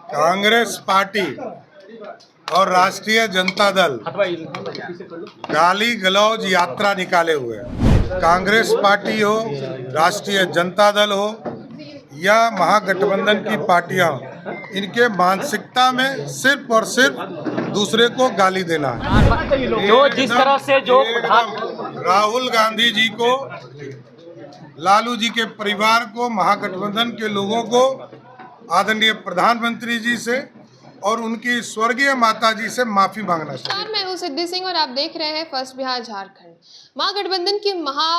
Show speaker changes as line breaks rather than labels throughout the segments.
Congress party और राष्ट्रीय जनता दल गाली गलौज यात्रा निकाले हुए हैं। कांग्रेस पार्टी हो, राष्ट्रीय जनता दल हो या महागठबंधन की पार्टियां, इनके मानसिकता में सिर्फ और सिर्फ दूसरे को गाली देना है।
जो जिस तरह से जो
राहुल गांधी जी को, लालू जी के परिवार को, महागठबंधन के लोगों को, आदरणीय प्रधानमंत्री जी से और उनकी स्वर्गीय माता जी से माफी मांगना चाहिए।
मैं हूं सिद्धि सिंह और आप देख रहे हैं फर्स्ट बिहार झारखंड। महागठबंधन की महा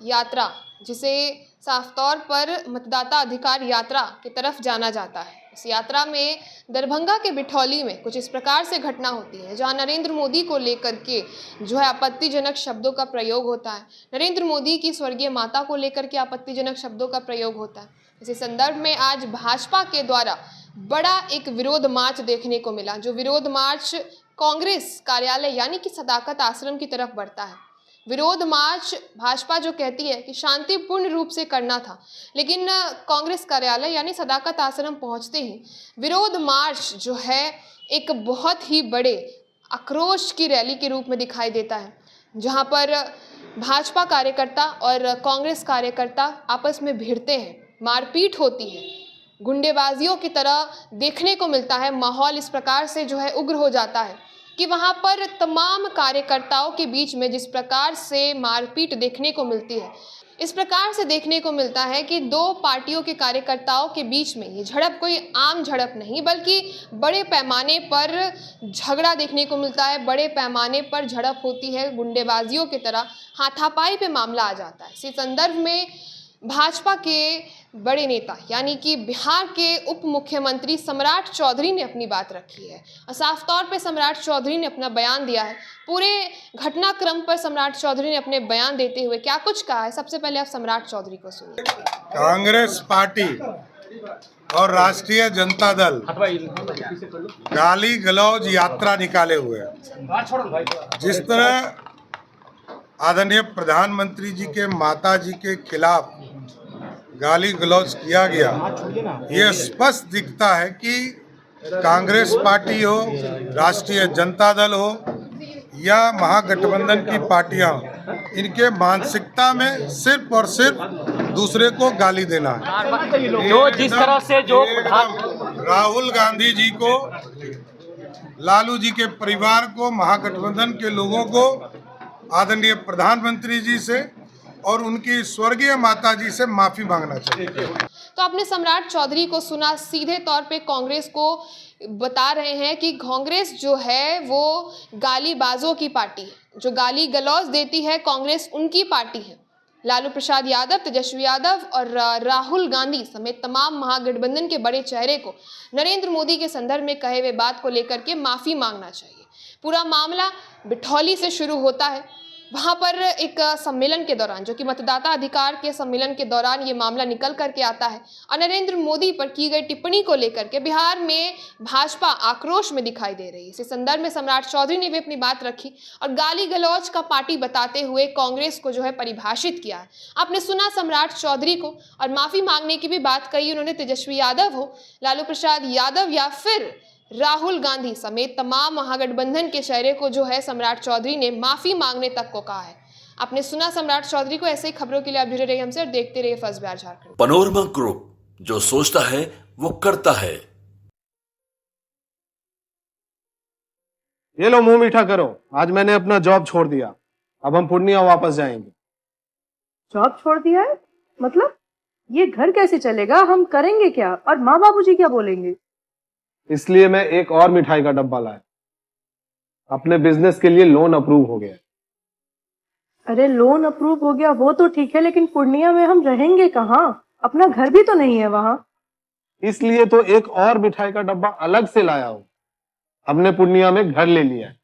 यात्रा, जिसे साफ तौर पर मतदाता अधिकार यात्रा की तरफ जाना जाता है, इस यात्रा में दरभंगा के बिठौली में कुछ इस प्रकार से घटना होती है, जहां नरेंद्र मोदी को लेकर के जो है आपत्तिजनक शब्दों का प्रयोग होता है। नरेंद्र मोदी की स्वर्गीय माता को लेकर के आपत्तिजनक शब्दों का प्रयोग होता है। इसी संदर्भ में आज भाजपा के द्वारा बड़ा एक विरोध मार्च देखने को मिला, जो विरोध मार्च कांग्रेस कार्यालय यानी कि सदाकत आश्रम की तरफ बढ़ता है। विरोध मार्च भाजपा जो कहती है कि शांतिपूर्ण रूप से करना था, लेकिन कांग्रेस कार्यालय यानी सदाकत आश्रम पहुंचते ही विरोध मार्च जो है एक बहुत ही बड़े आक्रोश की रैली के रूप में दिखाई देता है, जहां पर भाजपा कार्यकर्ता और कांग्रेस कार्यकर्ता आपस में भिड़ते हैं, मारपीट होती है, गुंडेबाजियों की तरह देखने को मिलता है। माहौल इस प्रकार से जो है उग्र हो जाता है कि वहां पर तमाम कार्यकर्ताओं के बीच में जिस प्रकार से मारपीट देखने को मिलती है, इस प्रकार से देखने को मिलता है कि दो पार्टियों के कार्यकर्ताओं के बीच में ये झड़प कोई आम झड़प नहीं, बल्कि बड़े पैमाने पर झगड़ा देखने को मिलता है। बड़े पैमाने पर झड़प होती है, गुंडेबाजियों की तरह हाथापाई पे मामला आ जाता है। इसी संदर्भ में भाजपा के बड़े नेता यानी कि बिहार के उप मुख्यमंत्री सम्राट चौधरी ने अपनी बात रखी है और साफ तौर पे सम्राट चौधरी ने अपना बयान दिया है। पूरे घटनाक्रम पर सम्राट चौधरी ने अपने बयान देते हुए क्या कुछ कहा है, सबसे पहले आप सम्राट चौधरी को सुनिए।
कांग्रेस पार्टी और राष्ट्रीय जनता दल गाली गलौज यात्रा निकाले हुए हैं। जिस तरह आदरणीय प्रधानमंत्री जी के माता जी के खिलाफ गाली गलौज किया गया, ये स्पष्ट दिखता है कि कांग्रेस पार्टी हो, राष्ट्रीय जनता दल हो या महागठबंधन की पार्टियां, इनके मानसिकता में सिर्फ और सिर्फ दूसरे को गाली देना है।
जो जिस तरह से जो
राहुल गांधी जी को, लालू जी के परिवार को, महागठबंधन के लोगों को, आदरणीय प्रधानमंत्री जी से और उनकी स्वर्गीय माता जी से माफी मांगना चाहिए।
तो आपने सम्राट चौधरी को सुना, सीधे तौर पे कांग्रेस को बता रहे हैं कि कांग्रेस जो है वो गालीबाजों की पार्टी है, जो गाली गलौज देती है कांग्रेस उनकी पार्टी है। लालू प्रसाद यादव, तेजस्वी यादव और राहुल गांधी समेत तमाम महागठबंधन के बड़े चेहरे को नरेंद्र मोदी के संदर्भ में कहे हुए बात को लेकर के माफी मांगना चाहिए। पूरा मामला बिठौली से शुरू होता है। वहाँ पर एक सम्मेलन के दौरान, जो कि मतदाता अधिकार के सम्मेलन के दौरान ये मामला निकल करके आता है और नरेंद्र मोदी पर की गई टिप्पणी को लेकर के बिहार में भाजपा आक्रोश में दिखाई दे रही है। इस संदर्भ में सम्राट चौधरी ने भी अपनी बात रखी और गाली गलौज का पार्टी बताते हुए कांग्रेस को जो है परिभाषित किया है। आपने सुना सम्राट चौधरी को, और माफी मांगने की भी बात कही उन्होंने। तेजस्वी यादव हो, लालू प्रसाद यादव या फिर राहुल गांधी समेत तमाम महागठबंधन के चेहरे को जो है सम्राट चौधरी ने माफी मांगने तक को कहा है। आपने सुना सम्राट चौधरी को। ऐसे ही खबरों के लिए आप जुड़े रहिए हमसे और देखते रहिए first Bihar Jharkhand.
Panorama group, जो सोचता है वो करता है।
ये लो, मुंह मीठा करो। आज मैंने अपना जॉब छोड़ दिया, अब हम पूर्णिया वापस जाएंगे।
जॉब छोड़ दिया है? मतलब ये घर कैसे चलेगा? हम करेंगे क्या? और माँ बाबूजी क्या बोलेंगे?
इसलिए मैं एक और मिठाई का डब्बा लाया। अपने बिजनेस के लिए लोन अप्रूव हो गया।
अरे लोन अप्रूव हो गया वो तो ठीक है, लेकिन पूर्णिया में हम रहेंगे कहाँ? अपना घर भी तो नहीं है वहाँ।
इसलिए तो एक और मिठाई का डब्बा अलग से लाया हूँ। हमने पूर्णिया में घर ले लिया है,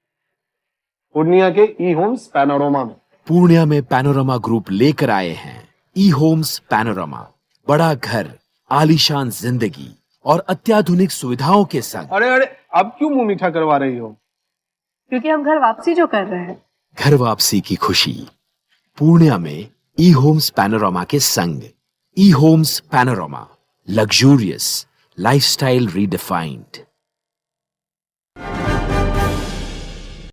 पूर्णिया के ई होम्स पैनोरमा में।
पूर्णिया में पैनोरमा ग्रुप लेकर आए हैं ई होम्स पैनोरमा। बड़ा घर, आलीशान जिंदगी और अत्याधुनिक सुविधाओं के संग।
अरे अरे, अब क्यों मुंह मीठा करवा रही हो?
क्योंकि हम घर वापसी जो कर रहे हैं।
घर वापसी की खुशी पूर्णिया में ई होम्स पैनोरमा के संग। E homes panorama, luxurious lifestyle redefined.